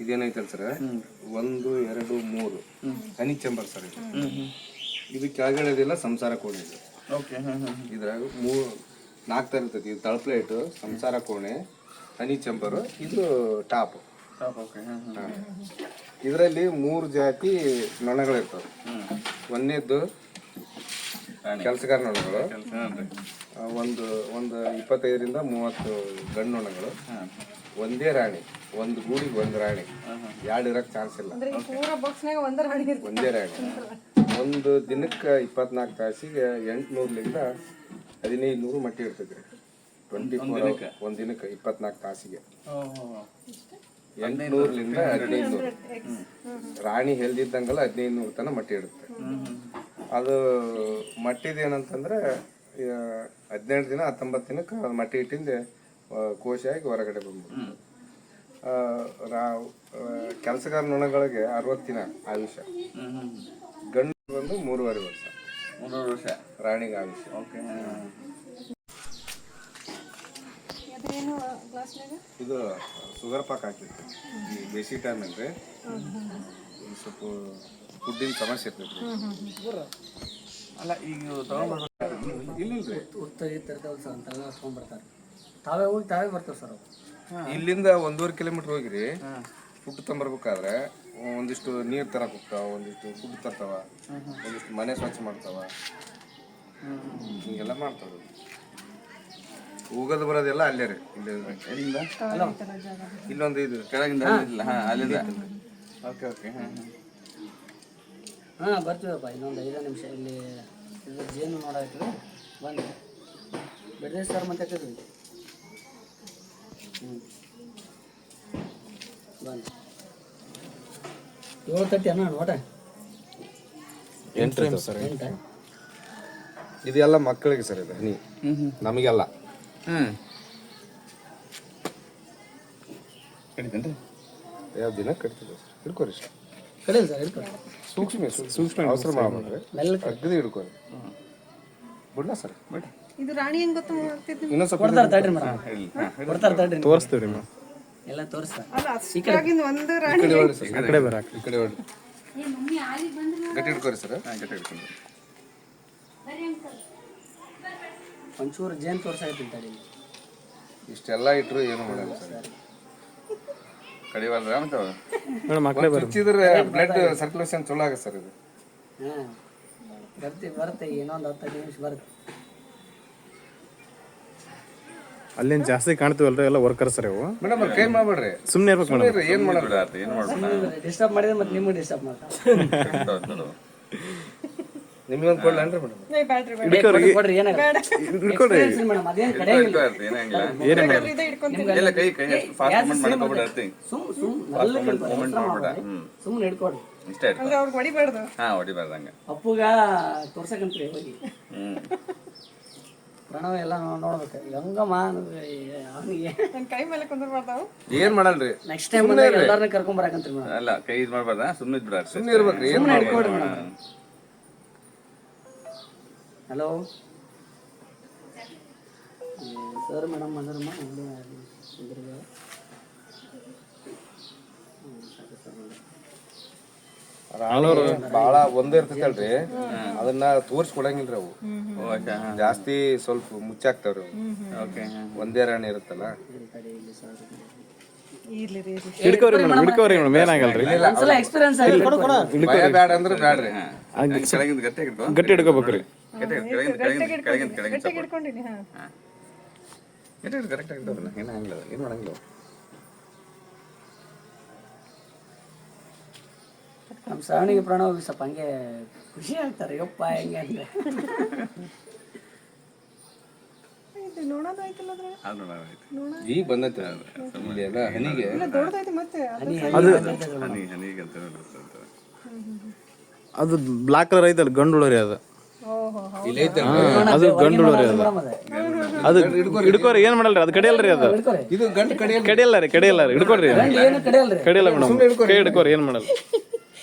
ಇದೇನೈತಲ್ಲ sir, 1 2 3 ಹನಿ ಚಂಬರ್ sir ಇದು. ಇದು ಕೆಳಗಡೆದೆಲ್ಲ ಸಂಸಾರ ಕೋಣೆ ಇದು. ಇದ್ರಾಗ 4 ತರ ಇರ್ತೈತಿ. ಇದು ತಳ ಪ್ಲೇಟ್, ಸಂಸಾರ ಕೋಣೆ, ಹನಿ ಚಂಬರು, ಇದು ಟಾಪ್. ಇದರಲ್ಲಿ 3 ಜಾತಿ ನೊಣಗಳಿರ್ತವೆ. ಒಂದನೇದ್ದು ಕೆಲಸಗಾರ ನೊಣಗಳು, ಒಂದು 25ರಿಂದ 30 ಗಂಡು ನೊಣಗಳು, ಒಂದೇ ರಾಣಿ, ಒಂದು ಗೂಡಿಗೆ 1 ರಾಣಿ, 2 ಇರಕ್ಕೆ ಚಾನ್ಸ್ ಇಲ್ಲ, ಒಂದೇ ರಾಣಿ. ಒಂದು ದಿನಕ್ಕೆ 24 ತಾಸಿಗೆ 800ರಿಂದ 1500 ಮಟ್ಟಿ ಇರ್ತೈತಿ. 24 ಒಂದು ದಿನಕ್ಕೆ 24 ತಾಸಿಗೆ 800ರಿಂದ 1500. ರಾಣಿ ಹೆಲ್ದಿದ್ದಂಗೆಲ್ಲ 1500 ತನಕ ಮಟ್ಟಿ ಇಡುತ್ತೆ. ಅದು ಮಟ್ಟಿದೇನಂತಂದ್ರೆ 18 ದಿನ 19 ದಿನಕ್ಕೆ ಮಟ್ಟಿ ಇಟ್ಟಿಂದೆ ಕೋಶ ಆಗಿ ಹೊರಗಡೆ ಬಂದ್ಬಿಡುತ್ತೆ. ಕೆಲಸಗಾರ ನೊಣಗಳಿಗೆ 60 ದಿನ ಆಯುಷ್ಯ, ಗಂಡು ಬಂದು 3.5 ವರ್ಷ ರಾಣಿಗೆ ಆಯುಷ್ಯ. ಇದು ಶುಗರ್ ಪಾಕ್ ಹಾಕಿತ್ತು ಈ ಬೇಸಿಗೆ ಟೈಮ್ ಅಂದ್ರೆ ಸ್ವಲ್ಪ ಫುಡ್ಡಿನ ಸಮಸ್ಯೆ ಇರ್ತೈತಿ. ಅಲ್ಲ ಈಗ ಇಲ್ಲಿಲ್ರಿ ತಾವೇ ಹೋಗಿ ತಾವೇ ಬರ್ತಾವೆ ಸರ್. ಇಲ್ಲಿಂದ 1.5 ಕಿಲೋಮೀಟರ್ ಹೋಗಿರಿ, ಫುಡ್ ತಂಬರ್ಬೇಕಾದ್ರೆ ಒಂದಿಷ್ಟು ನೀರು ತರಕ್ ಹೋಗ್ತಾವ, ಒಂದಿಷ್ಟು ಫುಡ್ ತರ್ತಾವ, ಒಂದಿಷ್ಟು ಮನೆ ಸ್ವಚ್ಛ ಮಾಡ್ತಾವ, ಹಿಂಗೆಲ್ಲ ಮಾಡ್ತಾವ. ಹೋಗೋದು ಬರೋದೆಲ್ಲ ಅಲ್ಲೇ ರೀ. ಇಲ್ಲೊಂದು ಇದು ಕೆಳಗಿಂದ ಅಲ್ಲಿಂದ. ಹಾಂ ಬರ್ತೀವಪ್ಪ, ಇನ್ನೊಂದು 5 ನಿಮಿಷ. ಇಲ್ಲಿ ಇದು ಜೇನು ನೋಡಾಕ್ರಿ, ಬನ್ನಿ ಬಿಡ್ರಿ ಸರ್. ಮತ್ತೆ ಬನ್ನಿ ಬನ್ನಿ. 7:30 ಅಣ್ಣ ಊಟ 8 ಸರ್. ಇದೆಲ್ಲ ಮಕ್ಕಳಿಗೆ ಸರ್, ಇದು ಹನಿ, ನಮಗೆಲ್ಲ. ಕಡಿತೇನ್ರಿ? ಯಾವ ದಿನ ಕಡಿತದೆ ಸರ್. ಹಿಡ್ಕೋರಿ ಸರ್, ಕಡಿಯಲ್ಲ ಸರ್, ಹಿಡ್ಕೊರಿ. ಸೂಕ್ಷ್ಮ ಅವಸರ ಮಾಡ್ಬೇಡ್ರಿ, ಅಗ್ಗದಿ ಹಿಡ್ಕೋರಿ. ಬಿಡ್ಲಾ ಸರ್, ಬಿಡ್ರಿ. ಇದು ರಾಣಿ ಹೆಂಗ್ ಗೊತ್ತಾಗ್ತೈತಿ? ಇನ್ನೊಂದು ಸ್ವಲ್ಪ ಕೊಡ್ತಾರೆ ತಡ್ರಿ ಮೇಡಮ್, ಕೊಡ್ತಾರೆ ತಡ್ರಿ, ತೋರಿಸ್ತೀವಿ ಮೇಡಮ್. ಎಲ್ಲ ತೋರಿಸ್ತಾರೆ. ಅಲ್ಲ ಅಷ್ಟಾಗಿಂದ ಒಂದು ರಾಣಿ. ಈ ಕಡೆ ಹೊಡ್ರಿ ಸರ್, ಈ ಕಡೆ ಬರಾಕ, ಈ ಕಡೆ ಹೊಡ್ರಿ. ಗಟ್ಟಿ ಹಿಡ್ಕೋರಿ ಸರ್, ಗಟ್ಟಿ ಹಿಡ್ಕೊಂಡು. ಒಂಚೂರು ಜೇನು ತೋರ್ಸಾಕತ್ತೀನಿ ತಡಿ. ಇಷ್ಟೆಲ್ಲ ಇಟ್ಟರು ಏನು ಮಾಡಲ್ಲ ಸರ್. ಕಡಿವಲ್ರ ಮೇಡಮ್ ಆ ಕಡೆ ಬರ್ರಿ. ಚುಚ್ಚಿದ್ರೆ ಬ್ಲಡ್ ಸರ್ಕ್ಯುಲೇಷನ್ ಚಲೋ ಆಗುತ್ತೆ ಸರ್ ಇದು. ಹಾಂ ಬರುತ್ತೆ, ಇನ್ನೊಂದು 10 ನಿಮಿಷ ಬರುತ್ತೆ. ಅಲ್ಲೇನು ಜಾಸ್ತಿ ಕಾಣ್ತೀವಲ್ರಿ, ಎಲ್ಲ ವರ್ಕರ್ಸ್ ರೀ ಅವು. ಮೇಡಮ್ ಕೈ ಮಾಡ್ಬೇಡ್ರಿ, ಸುಮ್ಮನೆ ಇರ್ಬೇಕು ಮೇಡಮ್. ಏನ್ ಮಾಡಲ್ಲ. ಡಿಸ್ಟರ್ಬ್ ಮಾಡಿದ್ರೆ ಮತ್ತೆ ನಿಮ್ಗೆ ಡಿಸ್ಟರ್ಬ್ ಮಾಡ್ತಾರೆ. ನಿಮ್ಗೆ ಒಂದು ಕೊಡ್ಲೇನ್ರಿ ಮೇಡಮ್? ಕೊಡ್ರಿ, ಏನಾಗಲ್ಲ ಇಟ್ಕೊಳ್ರಿ ಮೇಡಮ್, ಅದೇನು ಕಡೆಯಂಗಿಲ್ಲ. ಏನೇ ಮೇಡಮ್, ಸುಮ್ಮನೆ ಹಿಡ್ಕೊಡ್ರಿ. ಹೊಡಿಬಾರ್ದು. ಅಪ್ಪುಗ ತೋರ್ಸಕಂತ್ರಿ ಹೋಗಿ. ಪ್ರಣವ ಎಲ್ಲ ನೋಡ್ಬೇಕು ಹೆಂಗಮ್ಮ ಅವನಿಗೆ ಕೈ ಮೇಲೆ ಕುಂದ್ರಬಾರ್ದಾವು. ಏನ್ ಮಾಡಲ್ರಿ, ನೆಕ್ಸ್ಟ್ ಟೈಮ್ ಎಲ್ಲಾರನ್ನ ಕರ್ಕೊಂಡ್ ಬರಾಕಂತ್ರಿ ಮೇಡಮ್. ಅಲ್ಲ ಕೈ ಇದು ಮಾಡ್ಬಾರ್ದ, ಸುಮ್ಮನೆ ಇದ್ಬಿಡ್ರಿ, ಸುಮ್ಮನೆ ಇರ್ಬೇಕ್ರಿ. ಏನ್ ಹಿಡ್ಕೊಡ್ರಿ ಮೇಡಮ್. ಹಲೋ ಸರ್, ಮೇಡಮ್ ಅಂದ್ರಮ್ಮ ಬಾಳ ಒಂದೇ ಇರ್ತೈತಲ್ರಿ, ಅದನ್ನ ತೋರ್ಸ್ಕೊಡಂಗಿಲ್ರಿ ಅವು. ಜಾಸ್ತಿ ಸ್ವಲ್ಪ ಮುಚ್ಚಾಕ್ತಾವ್ರಿ ಅವು. ಒಂದೇ ರಾಣಿ ಇರುತ್ತಲ್ಲ. ಹಿಡ್ಕೋರಿ ಮೇಡಮ್, ಹಿಡ್ಕೋರಿ ಮೇಡಮ್, ಏನಾಗಲ್ರಿ. ಒಂದ್ಸಲ ಎಕ್ಸ್ಪೀರಿಯನ್ಸ್ ಆಗಿ ಭಯ ಬ್ಯಾಡ ಅಂದ್ರೆ ಬ್ಯಾಡ್ರಿ, ಗಟ್ಟಿ ಹಿಡ್ಕೋಬೇಕ್ರಿ. ಹಿಡ್ಕೊಂಡಿನಿ. ಕರೆಕ್ಟ್ ಆಗಿದ್ದವ್ರಲ್ಲ, ಏನಾಗಿಲ್ಲ, ಏನು ಮಾಡಂಗಿಲ್ಲ. ನಮ್ಮ ಶ್ರಾವಣಿಗೆ ಪ್ರಣವ್ ಸ್ವಲ್ಪ ಹಂಗೆ ಖುಷಿ ಆಗ್ತಾರೆ, ಯಪ್ಪ ಹೆಂಗೆ ಅಂದ್ರೆ. ಈಗ ಬಂದೈತೆ ಹನಿಗೆ. ಅದು ಬ್ಲಾಕ್ ಕಲರ್ ಐತಲ್ಲ, ಗಂಡು ಹುಳರಿ ಅದು. ಅದು ಗಂಡು ಹುಳರಿ ಅದು. ಅದು ಹಿಡ್ಕೋರಿ, ಏನ್ ಮಾಡಲ್ರಿ, ಅದು ಕಡಿಯಲ್ರಿ, ಅದು ಇದು ಗಂಡು ಕಡಿಯಲ್ಲ ರೀ, ಕಡಿಯಲ್ಲ ರೀ, ಹಿಡ್ಕೊಡ್ರಿ. ಕಡಿಯಲ್ಲ ಮೇಡಮ್, ಕೈ ಹಿಡ್ಕೋರಿ, ಏನ್ ಮಾಡಲ್ಲ.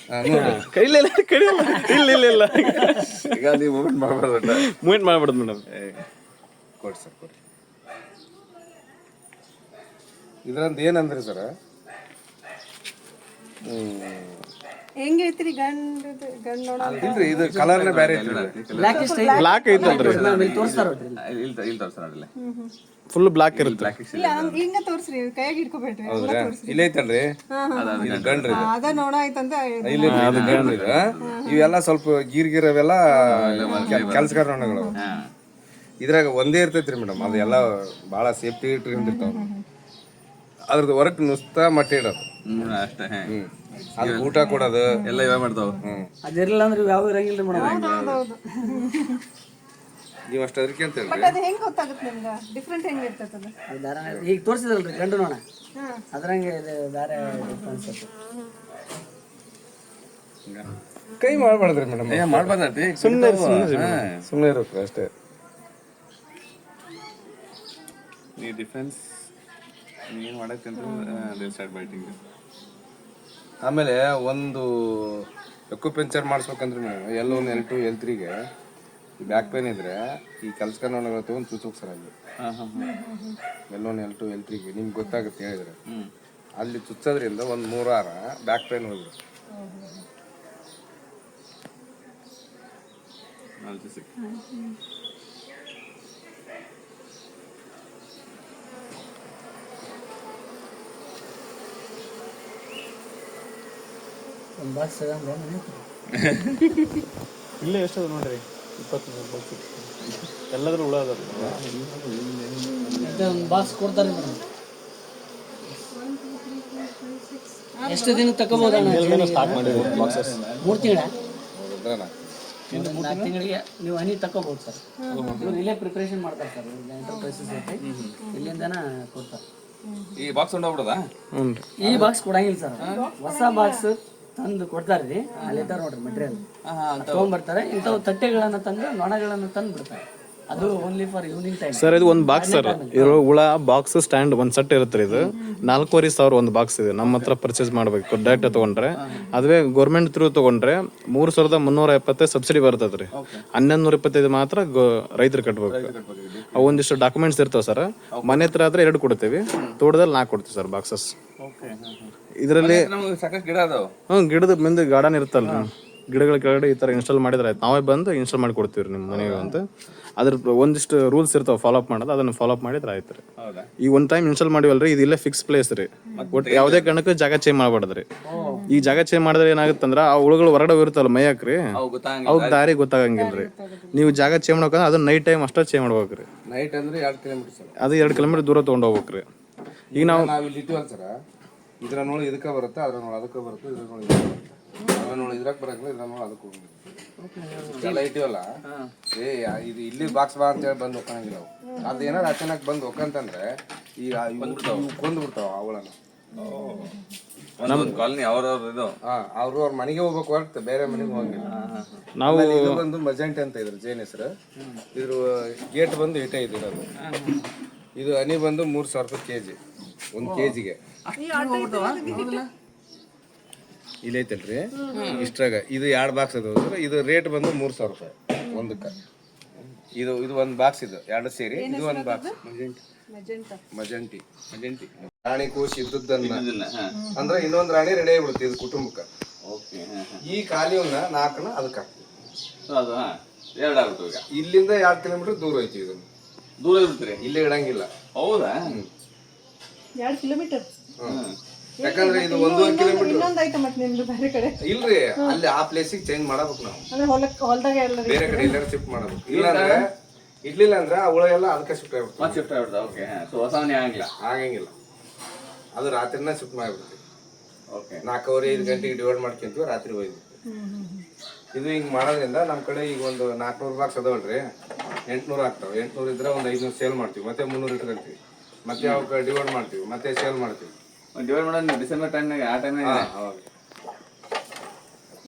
ಕೈಲಿಲ್ಲ ಕಡಿಯಲ್ಲ, ಇಲ್ಲ ಈಗ ನೀವು ಮೂವ್ಮೆಂಟ್ ಮಾಡ್ಬಾರ್ದು, ಮೂವ್ಮೆಂಟ್ ಮಾಡ್ಬಿಡುದು ಮೇಡಮ್. ಕೊಡಿ ಸರ್, ಕೊಡಿ. ಇದ್ರಂತ ಏನಂದ್ರಿ ಸರ್, ಹೆಂಗ್ ಹೇಳ್ತೀರಿ ಗಂಡ್ ನೋಡ ಇಲ್ರಿ ಇದು ಕಲರ್ನೇ ಬೇರೆ ಐತ್ರಿ ಬ್ಲ್ಯಾಕ್ ಇಷ್ಟ ಬ್ಲಾಕ್ ಐತಲ್ರಿ ಇಲ್ಲಿ ತೋರಿಸ್ತಾರ ನೋಡ್ರಿ ಇಲ್ಲಿ ತೋರ್ಸೋಣ ಫುಲ್ ಬ್ಲಾಕ್ ಇರುತ್ತೆ. ಇಲ್ಲ ನಮ್ಗೆ ಹಿಂಗ ತೋರ್ಸ್ರಿ ಕೈಯಾಗ ಇಟ್ಕೋಬೇಡ್ರಿ ಹೌದ್ರಾ ಇಲ್ಲ ಐತಲ್ರಿ ಇದು ಗಂಡ್ರಿ ಇದು. ಅದ ನೋಡ ಆಯ್ತಂತ ಹೇಳಿದ್ರು. ಇಲ್ಲ ಅದು ಗಂಡ್ರಿ ಇದು. ಇವೆಲ್ಲ ಸ್ವಲ್ಪ ಗೀರ್ಗಿರವೆಲ್ಲ ಕೆಲ್ಸಗಾರ ನೊಣಗಳು. ಇದ್ರಾಗ ಒಂದೇ ಇರ್ತೈತ್ರಿ ಮೇಡಮ್, ಅದು ಎಲ್ಲ ಭಾಳ ಸೇಫ್ಟಿ ಇಟ್ಕೊಂಡಿರ್ತಾವ. ಅದ್ರದ್ದು ವರ್ಕ್ ನುಸ್ತಾ ಮೊಟ್ಟೆ ಇಡೋದು ಅಷ್ಟೇ. ಅದು ಊಟ ಕೊಡೋದು ಎಲ್ಲ ಇವೇ ಮಾಡ್ತಾವ. ಅದಿರಲಿಲ್ಲ ಅಂದ್ರೆ ಯಾವ ಇರಂಗಿಲ್ಲ ಮೇಡಮ್. ಹೌದು ನೀವು ಅಷ್ಟು ಅದಕ್ಕೆ ಅಂತ ಹೇಳ್ರಿ. ಅದು ಹೆಂಗ್ ಗೊತ್ತಾಗುತ್ತೆ ನಿಮ್ಗೆ ಡಿಫ್ರೆಂಟ್ ಹೆಂಗ್ ಇರ್ತೈತೆ ಅದು? ಈಗ ತೋರಿಸಿದ್ರಲ್ರಿ ಗಂಡು ನೋಡ ಅದ್ರಂಗೆ ಇದು ಬೇರೆ ಕಾನ್ಸೆಪ್ಟ್. ಕೈ ಮಾಡ್ಬಾರ್ದ್ರಿ ಮೇಡಮ್, ಮಾಡ್ಬಾರ್ದೈತಿ ಸುಮ್ಮನೆ ಇರುತ್ತೆ ಅಷ್ಟೇ. ಈ ಡಿಫ್ರೆನ್ಸ್ ಏನು ಮಾಡಕ್ಕೆ ಸ್ಟಾರ್ಟ್ ಬೈಟಿಂಗ್. ಆಮೇಲೆ ಒಂದು ಎಕ್ಯುಪಂಚರ್ ಮಾಡಿಸ್ಬೇಕಂದ್ರೆ madam L1 L2 L3ಗೆ back pain ಇದ್ರೆ ಈ ಕೆಲ್ಸಗಾರ ನೊಣಗಳು ತಗೊಂಡು ಚುಚ್ಚೋಕ್ ಸರ್ ಅಲ್ಲಿ L1 L2 L3ಗೆ ನಿಮ್ಗೆ ಗೊತ್ತಾಗುತ್ತೆ ಹೇಳಿದ್ರೆ ಅಲ್ಲಿ ಚುಚ್ಚೋದ್ರಿಂದ ಒಂದು 3 ವಾರ ಬ್ಯಾಕ್ ಪೇನ್ ಹೋಗುತ್ತೆ. ಒಂದು ಬಾಕ್ಸ್ ಇಲ್ಲೇ ಎಷ್ಟು ಅದ ನೋಡ್ರಿ, 23 ಬಾಕ್ಸ್ ಎಲ್ಲಾದ್ರೂ ಹುಳ ಅದ. ಒಂದು ಬಾಕ್ಸ್ ಕೊಡ್ತಾರೆ ಮೇಡಮ್. ಎಷ್ಟು ದಿನ ತಗೋಬಹುದು ಅಣ್ಣ? ಸ್ಟಾರ್ಟ್ ಮಾಡಿದ್ರು ಬಾಕ್ಸಸ್ 3 ತಿಂಗಳ ಅದ್ರನ 4 ತಿಂಗಳಿಗೆ ನೀವು ಹನಿ ತಗೋಬಹುದು ಸರ್. ಇವ್ರು ಇಲ್ಲೇ ಪ್ರಿಪ್ರೇಷನ್ ಮಾಡ್ತಾರೆ ಸರ್, ಎಂಟರ್ಪ್ರೈಸಸ್ ಐತೆ ಇಲ್ಲಿಂದನ ಕೊಡ್ತಾರೆ. ಈ ಬಾಕ್ಸ್ ಹೊಂಡೋಗ್ಬಿಡೋದಾ? ಈ ಬಾಕ್ಸ್ ಕೊಡಂಗಿಲ್ಲ ಸರ್, ಹೊಸ ಬಾಕ್ಸ್ ತಂದು ಕೊಡ್ತಾರ್ರಿ. ಅಲ್ಲಿದ್ದಾರೆ ನೋಡ್ರಿ ಮೆಟೀರಿಯಲ್ ತಗೊಂಡ್ಬರ್ತಾರೆ. ಇಂಥವು ತಟ್ಟೆಗಳನ್ನ ತಂದು ನೊಣಗಳನ್ನ ತಂದು ಬಿಡ್ತಾರೆ. ಅದು only for evening time sir. ಇದು ಒಂದು ಬಾಕ್ಸ್ ಸರ್, ಇರೋ ಹುಳ ಬಾಕ್ಸ್ ಸ್ಟ್ಯಾಂಡ್ ಒಂದು ಸೆಟ್ ಇರುತ್ತೆ. ಇದು 4,500 ಒಂದು ಬಾಕ್ಸ್ ಇದೆ. ನಮ್ಮ ಹತ್ರ ಪರ್ಚೇಸ್ ಮಾಡಬೇಕು ಡೈರೆಕ್ಟ್ ತಗೊಂಡ್ರೆ. ಅದುವೇ ಗೌರ್ಮೆಂಟ್ ಥ್ರೂ ತಗೊಂಡ್ರೆ 3,370 ಸಬ್ಸಿಡಿ ಬರ್ತದೆ ರೀ. 1,125 ಮಾತ್ರ ರೈತರು ಕಟ್ಬೇಕು. ಒಂದಿಷ್ಟು ಡಾಕ್ಯುಮೆಂಟ್ಸ್ ಇರ್ತಾವೆ ಸರ್. ಮನೆ ಹತ್ರ ಆದ್ರೆ 2 ಕೊಡ್ತೀವಿ, ತೋಟದಲ್ಲಿ 4 ಕೊಡ್ತೀವಿ ಸರ್ ಬಾಕ್ಸಸ್. ಇದರಲ್ಲಿ ಸಾಕಷ್ಟು ಗಿಡ ಅದಾವ. ಗಿಡದ ಮುಂದೆ ಗಾರ್ಡನ್ ಇರುತ್ತಲ್ರಿ, ಗಿಡಗಳ ಕೆಳಗಡೆ ಈ ಥರ ಇನ್ಸ್ಟಾಲ್ ಮಾಡಿದ್ರೆ ಆಯ್ತು. ನಾವೇ ಬಂದು ಇನ್ಸ್ಟಾಲ್ ಮಾಡಿ ಕೊಡ್ತೀವಿ ನಿಮ್ಮ ಮನೆಗೆ ಅಂತ. ಅದ್ರ ಒಂದಿಷ್ಟು ರೂಲ್ಸ್ ಇರ್ತಾವೆ ಫಾಲೋ ಅಪ್ ಮಾಡೋದು, ಅದನ್ನ ಫಾಲೋ ಅಪ್ ಮಾಡಿದ್ರೆ ಆಯ್ತು ರೀ. ಈಗ ಒಂದು ಟೈಮ್ ಇನ್ಸ್ಟಾಲ್ ಮಾಡಿವಲ್ರಿ, ಇದು ಇಲ್ಲೇ ಫಿಕ್ಸ್ ಪ್ಲೇಸ್ ರೀ. ಒಟ್ಟು ಯಾವುದೇ ಕಾರಣಕ್ಕೂ ಜಾಗ ಚೇಂಜ್ ಮಾಡಬಾರ್ದ್ರಿ. ಈ ಜಾಗ ಚೇಂಜ್ ಮಾಡಿದ್ರೆ ಏನಾಗುತ್ತಂದ್ರೆ ಆ ಹುಳುಗಳು ಹೊರಗಡೆ ಇರುತ್ತಲ್ಲ ಮೈಯಾಕ್ರಿ, ಅವ್ಕೆ ದಾರಿ ಗೊತ್ತಾಗಂಗಿಲ್ರಿ. ನೀವು ಜಾಗ ಚೇಂಜ್ ಮಾಡ್ಬೇಕಂದ್ರೆ ಅದನ್ನ ನೈಟ್ ಟೈಮ್ ಅಷ್ಟೇ ಚೇಂಜ್ ಮಾಡ್ಬೇಕ್ರಿ. ನೈಟ್ ಅಂದ್ರೆ 2 ಕಿಲೋಮೀಟರ್ ಸರ್. ಅದು 2 ಕಿಲೋಮೀಟರ್ ದೂರ ತೊಗೊಂಡು ಹೋಗ್ಬೇಕ್ರಿ. ಈಗ ನಾವು ಇಲ್ಲಿ ಇಟ್ಟಿವಲ್ಲ ಸರ್, ಇದ್ರ ನೋಡಿ ಇದಕ್ಕೆ ಬರುತ್ತೆ, ಅದ್ರ ನೋಡಿ ಅದಕ್ಕೆ ಬರುತ್ತೆ, ಇದ್ರ ನೋಡಿ ಇದಕ್ಕೆ ಬರುತ್ತೆ, ಅದ್ರ ನೋಡಿ ಇದ್ರಾಗ ಬರಂಗಿಲ್ಲ, ಇದ್ರ ನೋಡಿ ಅದಕ್ಕೆ ಹೋಗಿಲ್ಲ. ಇಷ್ಟೆಲ್ಲ ಇಟ್ಟಿವಲ್ಲ, ಇದು ಇಲ್ಲಿ ಬಾಕ್ಸ್ ಬಾ ಅಂತೇಳಿ ಬಂದು ಹೋಗಂಗಿಲ್ಲ. ಅದು ಏನಾದ್ರು ಅಚಾನಕ್ ಬಂದು ಹೋಗಂತಂದ್ರೆ ಈಗ ಕೊಂದು ಬಿಡ್ತಾವ ಅವುಗಳನ್ನ. ನಮ್ಮ ಕಾಲನಿ ಅವ್ರವ್ರ ಇದು ಅವ್ರ ಮನೆಗೆ ಹೋಗ್ಬೇಕು ಹೊರತು ಬೇರೆ ಮನೆಗೆ ಹೋಗಂಗಿಲ್ಲ. ನಾವು ಇದು ಬಂದು ಮಜೆಂಟಿ ಅಂತ ಇದ್ರ ಜೇನ್ ಹೆಸರು. ಇದ್ರ ಗೇಟ್ ಬಂದು ಇಟ್ಟೇ ಇದಿರೋದು. ಇದು ಹನಿ ಬಂದು 3,000 ರೂಪಾಯಿ ಕೆಜಿ, 1 ಕೆಜಿಗೆ. ಇಲ್ಲ ಐತಲ್ರಿ ಇಷ್ಟ್ರಾಗ ಇದು 2 ಬಾಕ್ಸ್ ಅದಾವ ಸರ್. ಇದು ರೇಟ್ ಬಂದು 3,000 ರೂಪಾಯಿ ಒಂದಕ್ಕೆ. ಇದು 1 ಬಾಕ್ಸ್, ಇದು 2 ಸೇರಿ ಇದು 1 ಬಾಕ್ಸ್. ಮಜೆಂಟಿ ರಾಣಿ ಕೋಶ ಇದ್ದದ್ದನ್ನ ಅಂದ್ರೆ ಇನ್ನೊಂದು ರಾಣಿ ರೆಡಿ ಆಗಿಬಿಡುತ್ತೆ ಇದು ಕುಟುಂಬಕ್ಕೆ. ಈ ಖಾಲಿಯನ್ನ 4ನ ಅದಕ್ಕೆ ಹಾಕ್ತೀವಿ. ಇಲ್ಲಿಂದ 2 ಕಿಲೋಮೀಟರ್ ದೂರ ಐತಿ. ಇದನ್ನ ದೂರ ಇರ್ತೀರಿ, ಇಲ್ಲೇ ಇಡಂಗಿಲ್ಲ. ಹೌದಾ? 2 ಕಿಲೋಮೀಟರ್. ಯಾಕಂದ್ರೆ ಇದು 1.5 ಕಿಲೋಮೀಟರ್ ಇನ್ನೊಂದು ಐತೆ ಮತ್ತೆ ನಿಮ್ದು ಬೇರೆ ಕಡೆ ಇಲ್ರಿ, ಅಲ್ಲಿ ಆ ಪ್ಲೇಸಿಗೆ ಚೇಂಜ್ ಮಾಡಬೇಕು ನಾವು. ಅಂದ್ರೆ ಹೊಲದಾಗ ಎಲ್ಲ ಬೇರೆ ಕಡೆ ಎಲ್ಲಾರು ಶಿಫ್ಟ್ ಮಾಡಬೇಕು. ಇಲ್ಲಾಂದ್ರೆ ಇಡ್ಲಿಲ್ಲ ಅಂದ್ರೆ ಆ ಹುಳ ಎಲ್ಲ ಅದಕ್ಕೆ ಶಿಫ್ಟ್ ಆಗ್ಬಿಡ್ತು. ಮತ್ತೆ ಶಿಫ್ಟ್ ಆಗ್ಬಿಡ್ತಾ? ಓಕೆ. ಸೊ ಹೊಸವನೇ ಆಗಂಗಿಲ್ಲ? ಆಗಂಗಿಲ್ಲ, ಅದು ರಾತ್ರಿನ ಶಿಫ್ಟ್ ಮಾಡಿಬಿಡ್ತೀವಿ. ಓಕೆ. 4-5 ಗಂಟೆಗೆ ಡಿವೈಡ್ ಮಾಡ್ಕೊಂತೀವಿ, ರಾತ್ರಿ ಹೋಯ್ತು. ಇದು ಹಿಂಗೆ ಮಾಡೋದ್ರಿಂದ ನಮ್ಮ ಕಡೆ ಈಗ ಒಂದು 400 ಬಾಕ್ಸ್ ಅದಾವಲ್ರಿ, 800 ಆಗ್ತಾವೆ. 800 ಇದ್ರೆ ಒಂದು 500 ಸೇಲ್ ಮಾಡ್ತೀವಿ, ಮತ್ತೆ 300 ಇಟ್ಕೊಂತೀವಿ, ಮತ್ತೆ ಅವಕ್ಕೆ ಡಿವೈಡ್ ಮಾಡ್ತೀವಿ, ಮತ್ತೆ ಸೇಲ್ ಮಾಡ್ತೀವಿ. ಡಿವೈಡ್ ಮಾಡೋದು ಡಿಸೆಂಬರ್ ಟೈಮ್ನಾಗ, ಆ ಟೈಮ್ನಾಗ. ಹೌದು.